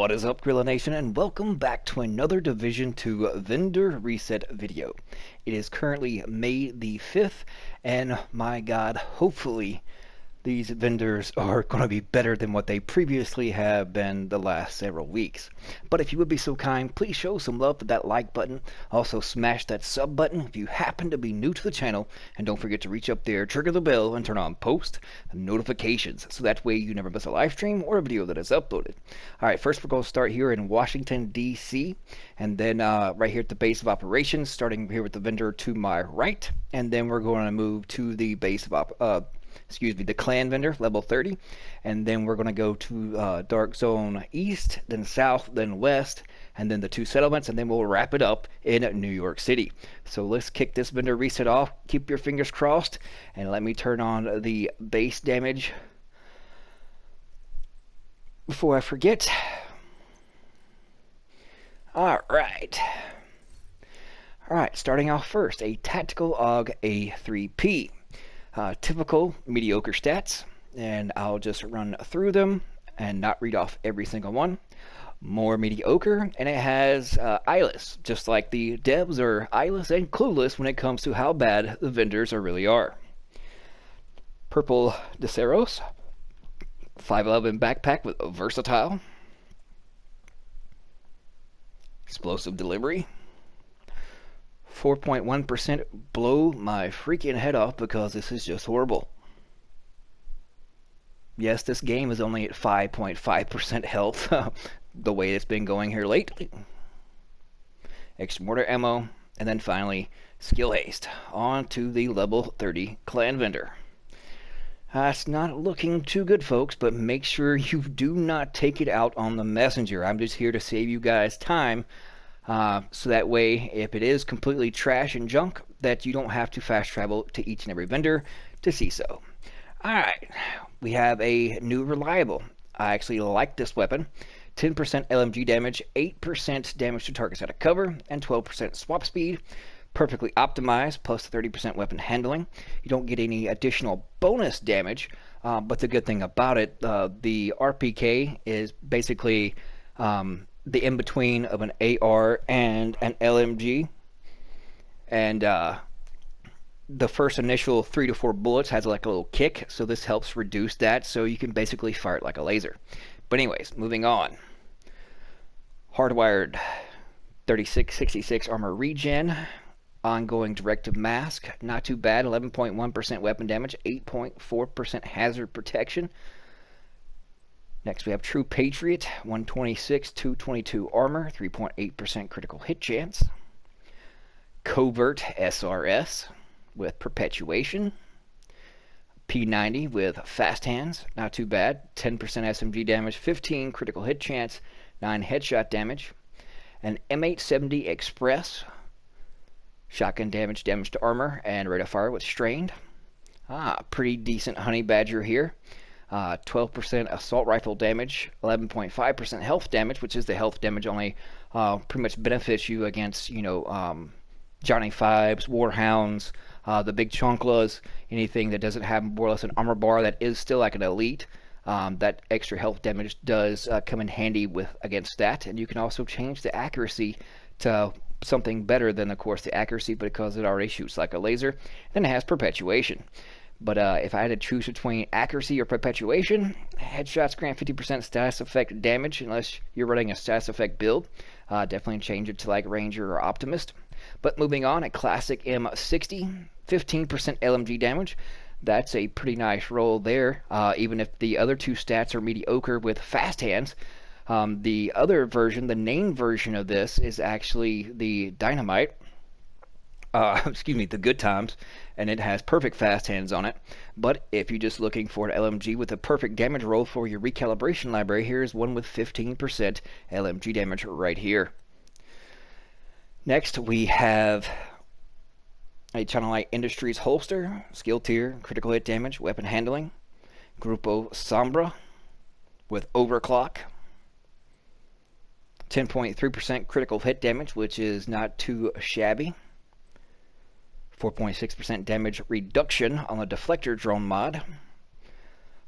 What is up, Gorilla Nation, and welcome back to another Division 2 vendor reset video. It is currently May the 5th, and my god, hopefully these vendors are going to be better than what they previously have been the last several weeks. But if you would be so kind, please show some love with that like button. Also smash that sub button if you happen to be new to the channel, and don't forget to reach up there, trigger the bell, and turn on post notifications so that way you never miss a live stream or a video that is uploaded. Alright, first we're going to start here in Washington, D.C., and then right here at the base of operations, starting here with the vendor to my right, and then we're going to move to the base of the clan vendor, level 30, and then we're going to go to Dark Zone East, then South, then West, and then the two settlements, and then we'll wrap it up in New York City. So let's kick this vendor reset off. Keep your fingers crossed, and let me turn on the base damage before I forget. Alright, starting off first, a Tactical AUG A3P. Typical mediocre stats, and I'll just run through them and not read off every single one. More mediocre, and it has eyeless, just like the devs are eyeless and clueless when it comes to how bad the vendors really are. Purple Deseros, 511 backpack with versatile, explosive delivery. 4.1% blow my freaking head off because this is just horrible. Yes, this game is only at 5.5% health, the way it's been going here lately. Extra mortar ammo, and then finally, skill haste. On to the level 30 clan vendor. It's not looking too good, folks, but make sure you do not take it out on the messenger. I'm just here to save you guys time. So that way, if it is completely trash and junk, that you don't have to fast travel to each and every vendor to see so. Alright, we have a new reliable. I actually like this weapon. 10% LMG damage, 8% damage to targets out of cover, and 12% swap speed. Perfectly optimized, plus 30% weapon handling. You don't get any additional bonus damage, but the good thing about it, the RPK is basically the in-between of an AR and an LMG, and the first initial 3 to 4 bullets has like a little kick, so this helps reduce that, so you can basically fire it like a laser. But anyways, moving on. Hardwired 3666 armor regen, ongoing directive mask, not too bad, 11.1% weapon damage, 8.4% hazard protection. Next we have True Patriot, 126, 222 armor, 3.8% critical hit chance. Covert SRS with perpetuation. P90 with fast hands, not too bad, 10% SMG damage, 15 critical hit chance, 9 headshot damage. An M870 Express, shotgun damage, damage to armor, and rate of fire with strained. Pretty decent Honeybadger here. 12% assault rifle damage, 11.5% health damage, which is the health damage only pretty much benefits you against, Johnny Fives, Warhounds, the big Chonklas, anything that doesn't have more or less an armor bar that is still like an elite. That extra health damage does come in handy against that, and you can also change the accuracy to something better than, of course, the accuracy, because it already shoots like a laser. Then it has perpetuation. But if I had to choose between accuracy or perpetuation, headshots grant 50% status effect damage unless you're running a status effect build. Definitely change it to like Ranger or Optimist. But moving on, a classic M60, 15% LMG damage. That's a pretty nice roll there, even if the other two stats are mediocre with fast hands. The other version, the named version of this, is actually the Dynamite. The Good Times, and it has perfect fast hands on it. But if you're just looking for an LMG with a perfect damage roll for your recalibration library, here's one with 15% LMG damage right here. Next we have a China Light Industries holster, skill tier, critical hit damage, weapon handling. Grupo Sombra with overclock. 10.3% critical hit damage, which is not too shabby. 4.6% damage reduction on the deflector drone mod.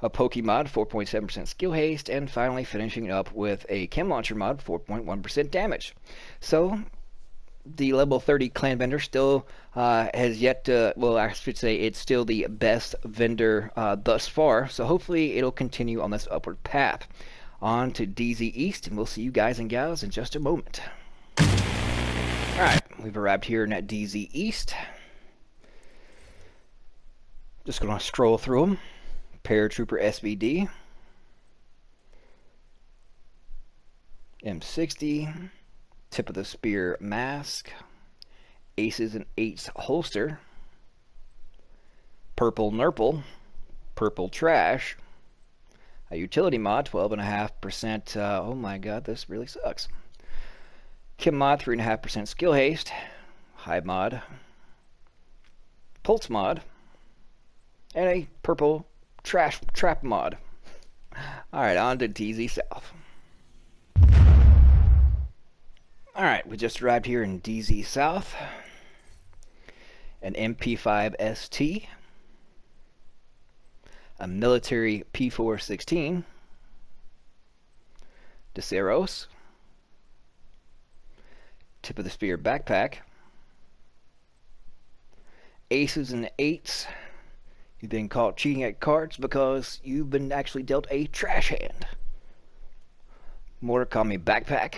a Poke mod, 4.7% skill haste, and finally finishing it up with a Chem Launcher mod, 4.1% damage. So the level 30 clan vendor still has yet to, well, I should say it's still the best vendor thus far, so hopefully it'll continue on this upward path. On to DZ East, and we'll see you guys and gals in just a moment. Alright, we've arrived here at DZ East. Just going to scroll through them. Paratrooper SVD. M60. Tip of the Spear Mask. Aces and Eights Holster. Purple Nurple. Purple Trash. A utility mod, 12.5%. Oh my god, this really sucks. Chem mod, 3.5% skill haste. Hive mod. Pulse mod. And a purple trash trap mod. Alright, on to DZ South. Alright, we just arrived here in DZ South. An MP5 ST. A military P416. Deseros. Tip of the Spear backpack. Aces and Eights. You've been caught cheating at cards because you've been actually dealt a trash hand. Murakami backpack.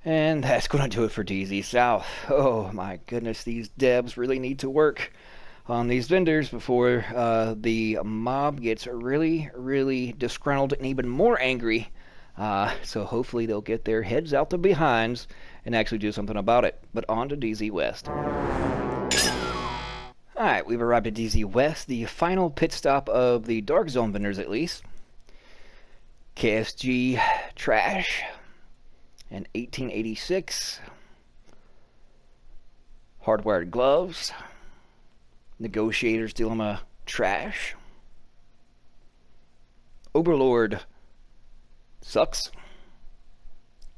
And that's going to do it for DZ South. Oh my goodness, these devs really need to work on these vendors before the mob gets really disgruntled and even more angry. So hopefully they'll get their heads out the behinds and actually do something about it. But on to DZ West. Alright, we've arrived at DZ West, the final pit stop of the Dark Zone vendors at least. KSG Trash. And 1886. Hardwired Gloves. Negotiator's Dilemma Trash. Overlord Sucks.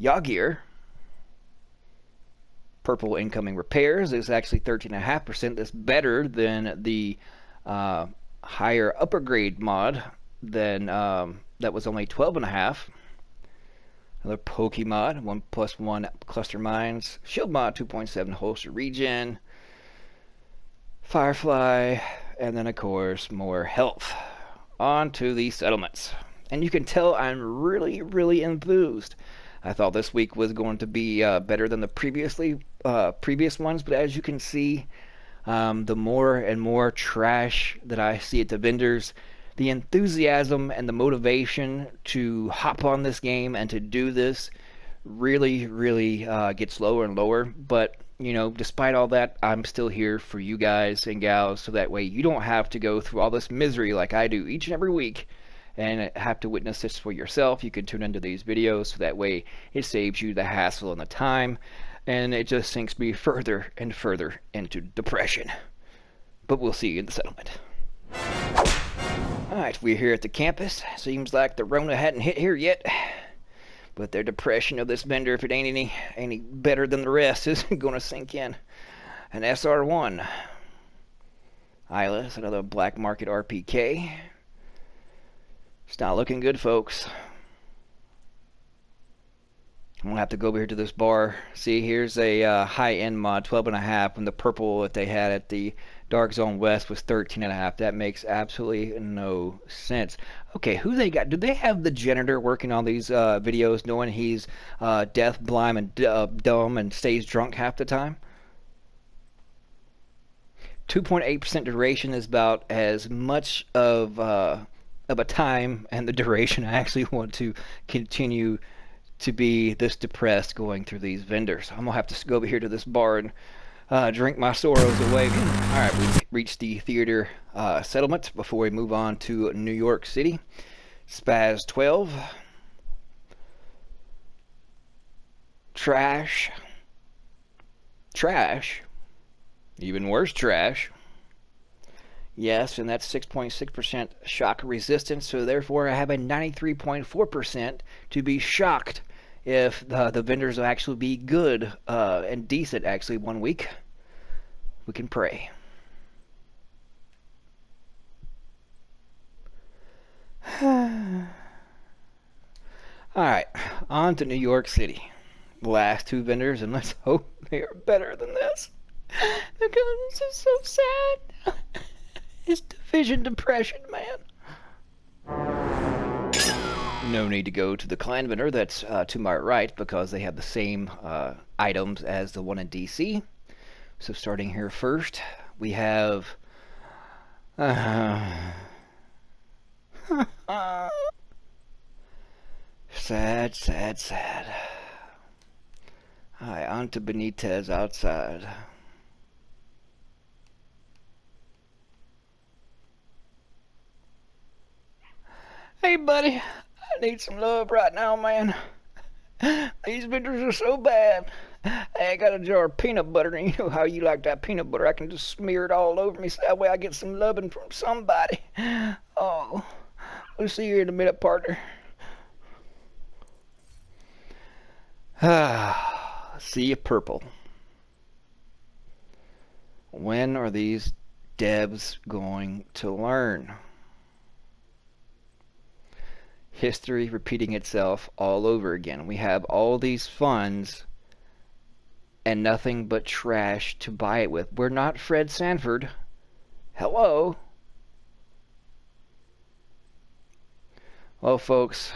Yagir. Purple Incoming Repairs is actually 13.5%. That's better than the higher upper grade mod than that was only 12.5%. Another Poke mod, 1+1 cluster mines. Shield mod, 2.7 holster regen. Firefly, and then of course more health. On to the settlements. And you can tell I'm really enthused. I thought this week was going to be better than the previous ones, but as you can see, the more and more trash that I see at the vendors, the enthusiasm and the motivation to hop on this game and to do this really gets lower and lower. But you know, despite all that, I'm still here for you guys and gals, so that way you don't have to go through all this misery like I do each and every week and have to witness this for yourself. You can tune into these videos, so that way it saves you the hassle and the time, and it just sinks me further and further into depression. But we'll see you in the settlement. Alright, we're here at the campus. Seems like the Rona hadn't hit here yet. But their depression of this vendor, if it ain't any better than the rest, is going to sink in. An SR1. Isla, another black market RPK. It's not looking good, folks. I'm going to have to go over here to this bar. See, here's a high-end mod, 12.5, when the purple that they had at the Dark Zone West was 13.5. That makes absolutely no sense. Okay, who they got? Do they have the janitor working on these videos, knowing he's deaf, blind, and dumb, and stays drunk half the time? 2.8% duration is about as much of a time and the duration I actually want to continue to be this depressed going through these vendors. I'm gonna have to go over here to this bar and drink my sorrows away. Alright, we've reached the theater settlement before we move on to New York City. Spaz 12. Trash. Trash. Even worse trash. Yes, and that's 6.6% shock resistance, so therefore I have a 93.4% to be shocked if the vendors will actually be good and decent actually 1 week. We can pray. Alright, on to New York City. The last two vendors, and let's hope they are better than this. Because this is so sad. It's division depression, man. No need to go to the clan vendor that's to my right because they have the same items as the one in DC. So starting here first, we have sad, sad, sad. Alright, on to Benitez outside. Hey, buddy, I need some love right now, man. These vendors are so bad. Hey, I got a jar of peanut butter, and you know how you like that peanut butter. I can just smear it all over me so that way I get some loving from somebody. Oh, we'll see you in a minute, partner. See you purple. When are these devs going to learn? History repeating itself all over again. We have all these funds and nothing but trash to buy it with. We're not Fred Sanford. Hello. Well, folks,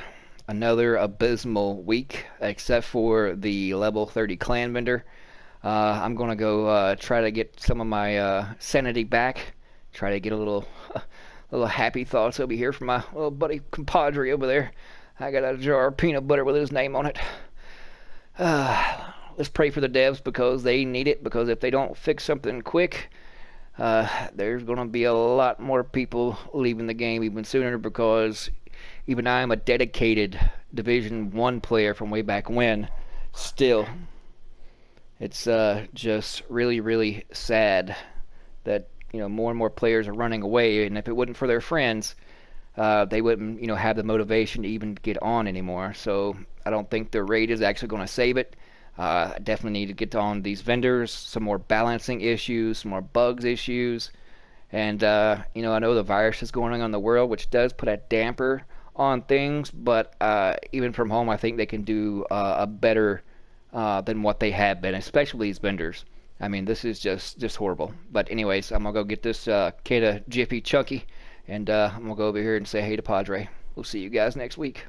another abysmal week, except for the level 30 clan vendor. I'm going to go try to get some of my sanity back. Try to get a little happy thoughts over here from my little buddy compadre over there. I got a jar of peanut butter with his name on it. Let's pray for the devs because they need it, because if they don't fix something quick, there's going to be a lot more people leaving the game even sooner, because even I'm a dedicated Division 1 player from way back when. Still, it's just really, really sad that more and more players are running away, and if it wasn't for their friends, they wouldn't have the motivation to even get on anymore. So I don't think the raid is actually going to save it. I definitely need to get on these vendors, some more balancing issues, some more bugs issues, and I know the virus is going on in the world, which does put a damper on things, but even from home I think they can do a better than what they have been, especially these vendors. I mean, this is just horrible. But anyways, I'm going to go get this can of Jiffy Chunky, and I'm going to go over here and say hey to Padre. We'll see you guys next week.